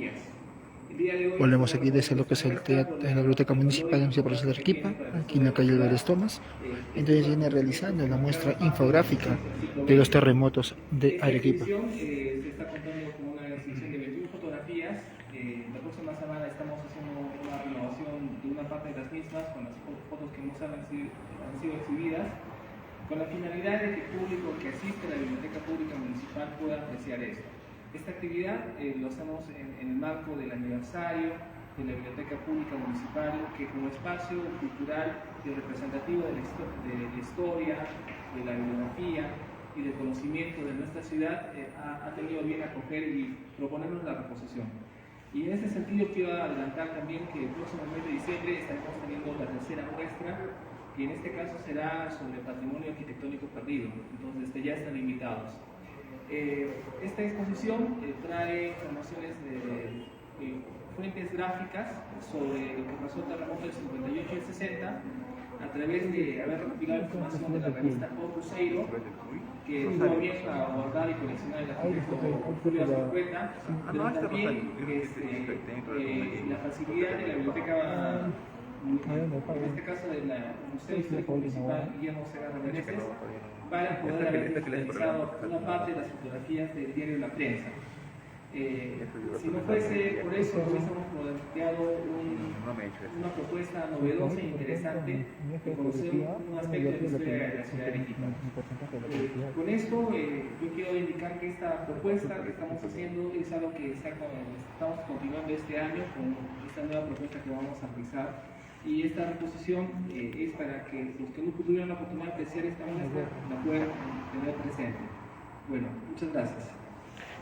metodologías. El día de hoy Volvemos aquí desde lo que es el teatro, en la Biblioteca Municipal de la Universidad Profesor de Arequipa, aquí en la calle Álvarez Thomas. Entonces viene realizando la muestra infográfica de los terremotos de esta Arequipa. exhibición se está contando con una exhibición de 21 fotografías. La próxima semana estamos haciendo una renovación de una parte de las mismas con las fotos que no han sido exhibidas, con la finalidad de que el público que asiste a la Biblioteca Pública Municipal pueda apreciar esto. Esta actividad lo hacemos en el marco del aniversario de la Biblioteca Pública Municipal, que como espacio cultural y representativo de la historia, de la bibliografía y del conocimiento de nuestra ciudad, ha tenido bien acoger y proponernos la reposición. Y en ese sentido quiero adelantar también que el próximo mes de diciembre estaremos teniendo la tercera muestra, y en este caso será sobre patrimonio arquitectónico perdido, entonces ya están invitados. Esta exposición trae informaciones de fuentes gráficas sobre lo que pasó el terremoto del 58 y el 60 a través de haber recopilado información de la revista O Cruzeiro, que tuvo bien a guardar y coleccionar el arquitecto Julio Azpilicueta, pero también la facilidad de la biblioteca, en este caso del Museo Histórico Municipal Guillermo Segarra Meneses, para poder haber digitalizado una parte de las fotografías del diario La Prensa. Si no fuese por eso, hubiésemos planteado una propuesta novedosa e interesante de conocer un aspecto de la historia de la ciudad de Arequipa. Con esto, yo quiero indicar que esta propuesta que estamos haciendo es algo que estamos continuando este año con esta nueva propuesta que vamos a realizar. Y esta reposición es para que los que no tuvieron la oportunidad de apreciar esta muestra la puedan tener presente. Bueno, muchas gracias.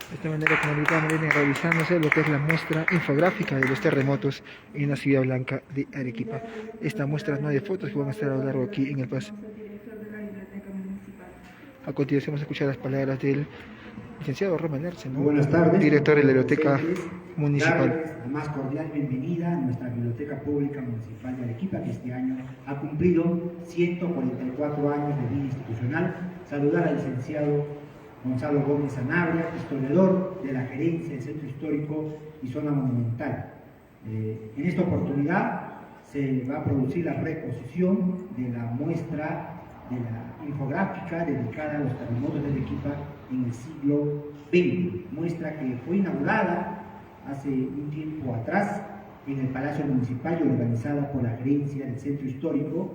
De esta manera, como ahorita viene realizándose lo que es la muestra infográfica de los terremotos en la Ciudad Blanca de Arequipa. Esta muestra no de fotos que van a estar a lo largo aquí en el paso. A continuación vamos a escuchar las palabras del licenciado Román Arce, ¿no? Buenas tardes, director de la Biblioteca Municipal. Darles la más cordial bienvenida a nuestra Biblioteca Pública Municipal de Arequipa, que este año ha cumplido 144 años de vida institucional. Saludar al licenciado Gonzalo Gómez Sanabria, historiador de la Gerencia del Centro Histórico y Zona Monumental. En esta oportunidad se va a producir la reposición de la muestra de la infográfica dedicada a los terremotos de Arequipa en el siglo XX, muestra que fue inaugurada hace un tiempo atrás en el Palacio Municipal y organizada por la Gerencia del Centro Histórico.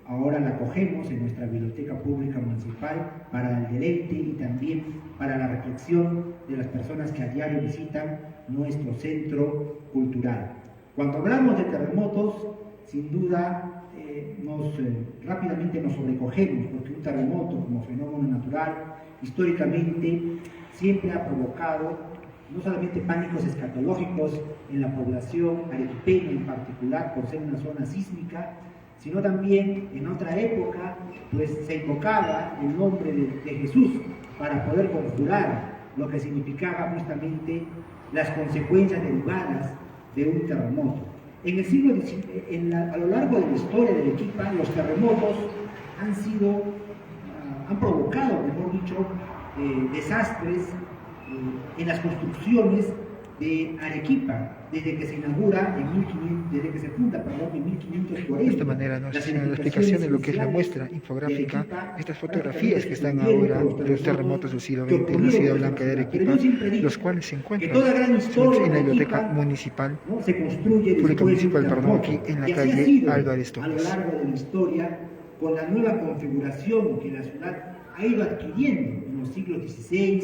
Ahora la acogemos en nuestra Biblioteca Pública Municipal para el deleite y también para la reflexión de las personas que a diario visitan nuestro centro cultural. Cuando hablamos de terremotos, sin duda rápidamente nos sobrecogemos, porque un terremoto como fenómeno natural históricamente siempre ha provocado no solamente pánicos escatológicos en la población arequipeña en particular por ser una zona sísmica, sino también en otra época pues se invocaba el nombre de Jesús para poder conjurar lo que significaba justamente las consecuencias derivadas de un terremoto. En el siglo XIX, a lo largo de la historia de Arequipa, los terremotos han provocado, mejor dicho, desastres en las construcciones de Arequipa, desde que se inaugura desde que se funda, en 1540. De esta manera nos hacen la explicación de lo que es la muestra infográfica, estas fotografías que están ahora de los terremotos del siglo XX en la Ciudad Blanca de Arequipa, los cuales se encuentran en la Biblioteca Municipal, Pública Municipal, aquí en la calle Álvarez Thomas. A lo largo de la historia, con la nueva configuración que la ciudad ha ido adquiriendo en los siglos XVI,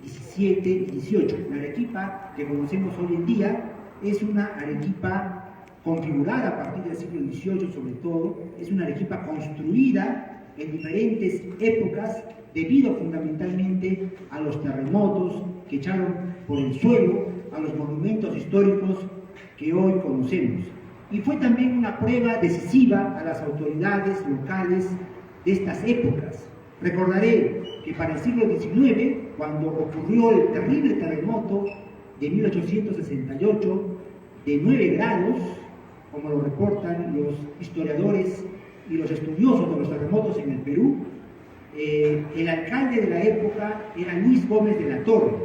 XVII y XVIII. La Arequipa que conocemos hoy en día es una Arequipa configurada a partir del siglo XVIII, sobre todo, es una Arequipa construida en diferentes épocas debido fundamentalmente a los terremotos que echaron por el suelo a los monumentos históricos que hoy conocemos. Y fue también una prueba decisiva a las autoridades locales de estas épocas. Recordaré que para el siglo XIX, cuando ocurrió el terrible terremoto de 1868, de 9 grados, como lo reportan los historiadores y los estudiosos de los terremotos en el Perú, el alcalde de la época era Luis Gómez de la Torre,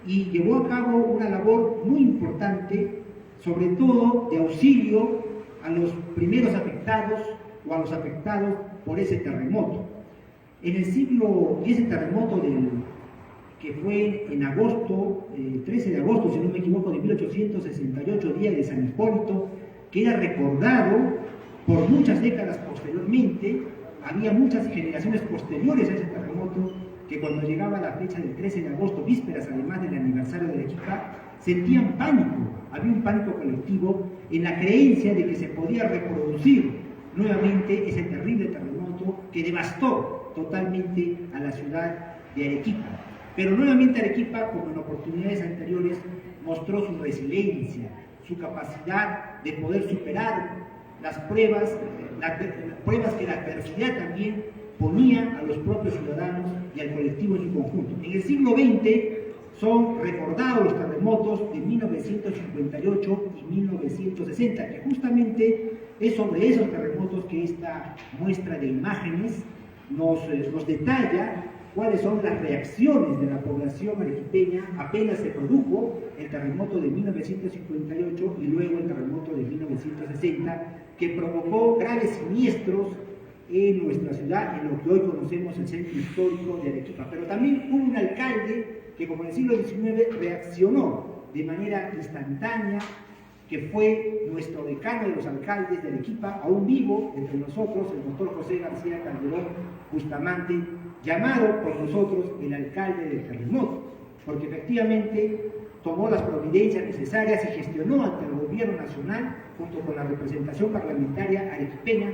y llevó a cabo una labor muy importante, sobre todo de auxilio a los primeros afectados o a los afectados por ese terremoto. En el siglo, y ese terremoto que fue en agosto, 13 de agosto, si no me equivoco, de 1868, día de San Hipólito, que era recordado por muchas décadas posteriormente. Había muchas generaciones posteriores a ese terremoto que cuando llegaba la fecha del 13 de agosto, vísperas además del aniversario de Arequipa, sentían pánico. Había un pánico colectivo en la creencia de que se podía reproducir nuevamente ese terrible terremoto que devastó totalmente a la ciudad de Arequipa. Pero nuevamente Arequipa, como en oportunidades anteriores, mostró su resiliencia, su capacidad de poder superar las pruebas que la adversidad también ponía a los propios ciudadanos y al colectivo en su conjunto. En el siglo XX son recordados los terremotos de 1958 y 1960, que justamente es sobre esos terremotos que esta muestra de imágenes nos detalla cuáles son las reacciones de la población arequipeña apenas se produjo el terremoto de 1958 y luego el terremoto de 1960, que provocó graves siniestros en nuestra ciudad, en lo que hoy conocemos el centro histórico de Arequipa. Pero también hubo un alcalde que, como en el siglo XIX, reaccionó de manera instantánea, que fue nuestro decano de los alcaldes de Arequipa, aún vivo entre nosotros, el doctor José García Calderón Bustamante, llamado por nosotros el alcalde del terremoto, porque efectivamente tomó las providencias necesarias y gestionó ante el gobierno nacional, junto con la representación parlamentaria arequipeña,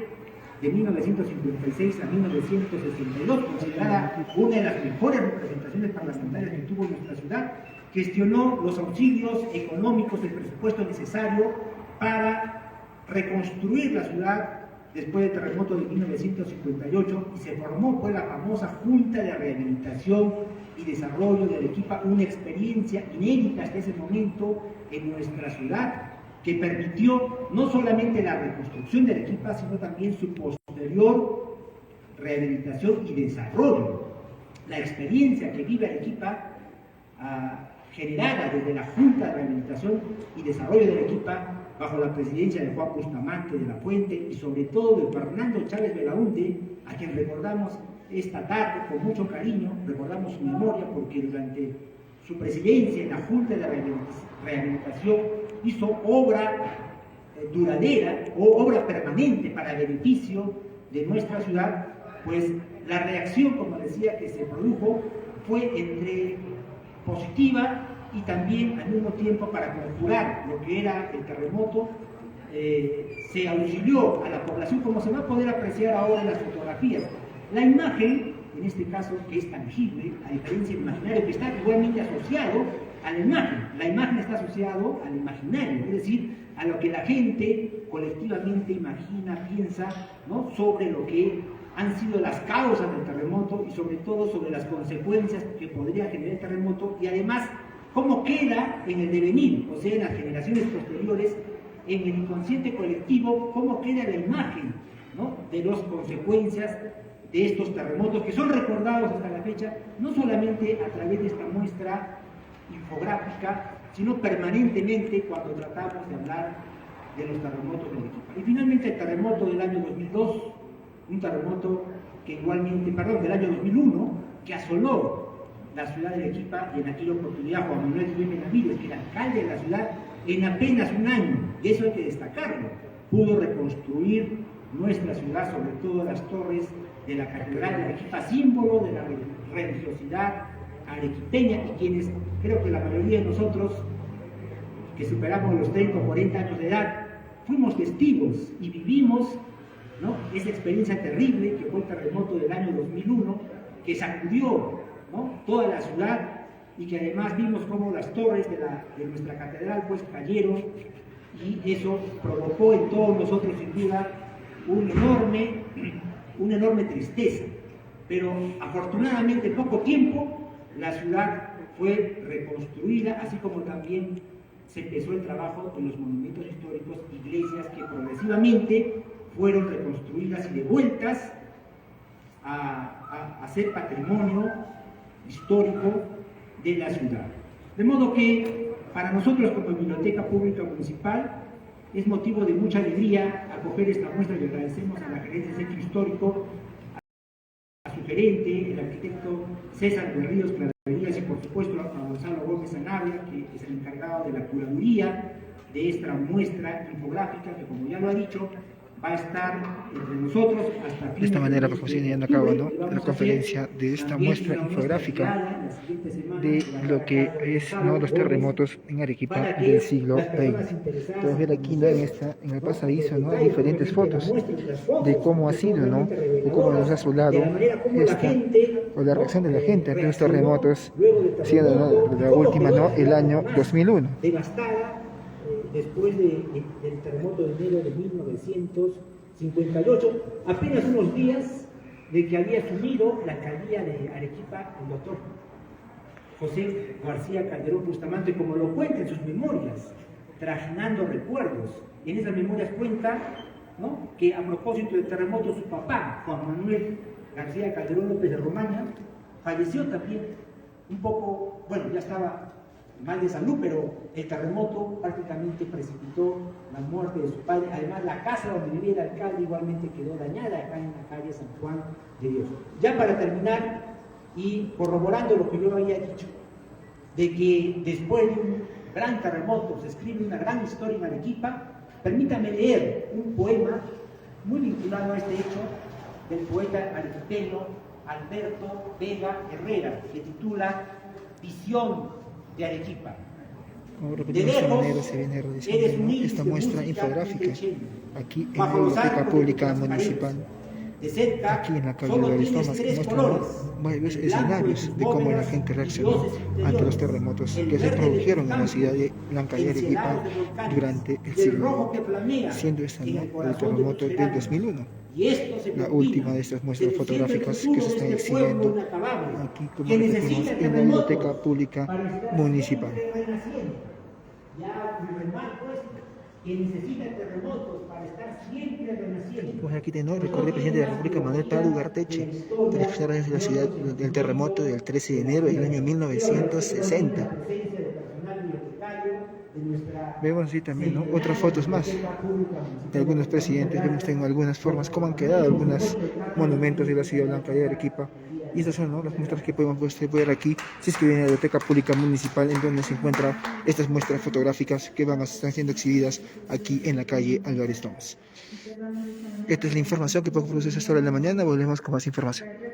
de 1956 a 1962, considerada una de las mejores representaciones parlamentarias que tuvo nuestra ciudad, gestionó los auxilios económicos del presupuesto necesario para reconstruir la ciudad después del terremoto de 1958 y se formó pues la famosa Junta de Rehabilitación y Desarrollo de Arequipa, una experiencia inédita hasta ese momento en nuestra ciudad, que permitió no solamente la reconstrucción de Arequipa, sino también su posterior rehabilitación y desarrollo. La experiencia que vive Arequipa, generada desde la Junta de Rehabilitación y Desarrollo de Arequipa, bajo la presidencia de Juan Bustamante de la Fuente y sobre todo de Fernando Chávez Belaúnde, a quien recordamos esta tarde con mucho cariño, recordamos su memoria porque durante su presidencia en la Junta de Rehabilitación hizo obra duradera o obra permanente para el beneficio de nuestra ciudad. Pues la reacción, como decía, que se produjo fue entre positiva y también al mismo tiempo para conjurar lo que era el terremoto. Se auxilió a la población, como se va a poder apreciar ahora en las fotografías. La imagen, en este caso, que es tangible, a diferencia del imaginario, que está igualmente asociado a la imagen. La imagen está asociado al imaginario, es decir, a lo que la gente colectivamente imagina, piensa, ¿no?, sobre lo que han sido las causas del terremoto y sobre todo sobre las consecuencias que podría generar el terremoto y además cómo queda en el devenir, o sea, en las generaciones posteriores, en el inconsciente colectivo, cómo queda la imagen, ¿no?, de las consecuencias de estos terremotos que son recordados hasta la fecha, no solamente a través de esta muestra infográfica, sino permanentemente cuando tratamos de hablar de los terremotos de Arequipa. Y finalmente el terremoto del año 2002, un terremoto que igualmente, del año 2001, que asoló la ciudad de Arequipa, y en aquella oportunidad Juan Manuel Benavides, que era alcalde de la ciudad, en apenas un año, y eso hay que destacarlo, pudo reconstruir nuestra ciudad, sobre todo las torres de la Catedral de Arequipa, símbolo de la religiosidad arequipeña, y quienes, creo que la mayoría de nosotros, que superamos los 30 o 40 años de edad, fuimos testigos y vivimos, ¿no?, esa experiencia terrible que fue el terremoto del año 2001, que sacudió, ¿no?, toda la ciudad y que además vimos cómo las torres de nuestra catedral pues cayeron, y eso provocó en todos nosotros sin duda una enorme tristeza. Pero afortunadamente en poco tiempo la ciudad fue reconstruida, así como también se empezó el trabajo en los monumentos históricos, iglesias que progresivamente fueron reconstruidas y devueltas a ser patrimonio histórico de la ciudad. De modo que para nosotros como Biblioteca Pública Municipal es motivo de mucha alegría acoger esta muestra y agradecemos a la Gerencia del Centro Histórico, a su gerente, el arquitecto César Berríos Claverías y por supuesto a Gonzalo Gómez Sanabria, que es el encargado de la curaduría de esta muestra infográfica que, como ya lo ha dicho, va a estar entre nosotros hasta De esta manera, pues, se llevando a cabo, ¿no?, la conferencia de esta muestra una infográfica muestra detallada de lo que es, ¿no?, los terremotos en Arequipa del siglo XX. Podemos ver aquí, ¿no?, en el pasadizo, ¿no?, diferentes fotos de cómo ha sido, ¿no?, de cómo nos ha azulado esta, o la reacción de la gente ante los terremotos, siendo, ¿no?, la última, ¿no?, el año 2001. Devastada después del terremoto de enero de 1958, apenas unos días de que había asumido la alcaldía de Arequipa el doctor José García Calderón Bustamante, como lo cuenta en sus memorias, trasladando recuerdos. En esas memorias cuenta, ¿no?, que a propósito del terremoto su papá, Juan Manuel García Calderón López de Romaña, falleció también, un poco, bueno, ya estaba mal de salud, pero el terremoto prácticamente precipitó la muerte de su padre. Además, la casa donde vivía el alcalde igualmente quedó dañada acá en la calle San Juan de Dios. Ya para terminar, y corroborando lo que yo había dicho, de que después de un gran terremoto se escribe una gran historia en Arequipa, permítame leer un poema muy vinculado a este hecho del poeta arequipeño Alberto Vega Herrera, que titula Visión de Arequipa. Como repetimos, de esta manera se viene realizando, ¿no?, esta muestra infográfica aquí en la Biblioteca Pública Municipal, aquí en la calle de Aristomas, que muestra varios escenarios de cómo la gente reaccionó ante los terremotos que se produjeron en la ciudad de Blanca y Arequipa durante el siglo XX, siendo esta, ¿no?, el terremoto del 2001. La última de estas muestras fotográficas que se están exhibiendo aquí, como repetimos, en la Biblioteca Pública Municipal. Que necesita terremotos para estar siempre renaciendo. Pues aquí tenemos, recordé el presidente de la República, Manuel Prado Ugarteche, tras expresar desde la ciudad del terremoto del 13 de enero del año 1960. Vemos así también, ¿no?, otras fotos más de algunos presidentes. Vemos también algunas formas, cómo han quedado algunos monumentos de la ciudad blanca de Arequipa. Y estas son, ¿no?, las muestras que podemos ver aquí, si es que viene a la Biblioteca Pública Municipal, en donde se encuentran estas muestras fotográficas que están siendo exhibidas aquí en la calle Álvarez Thomas. Esta es la información que podemos producir esta hora de la mañana. Volvemos con más información.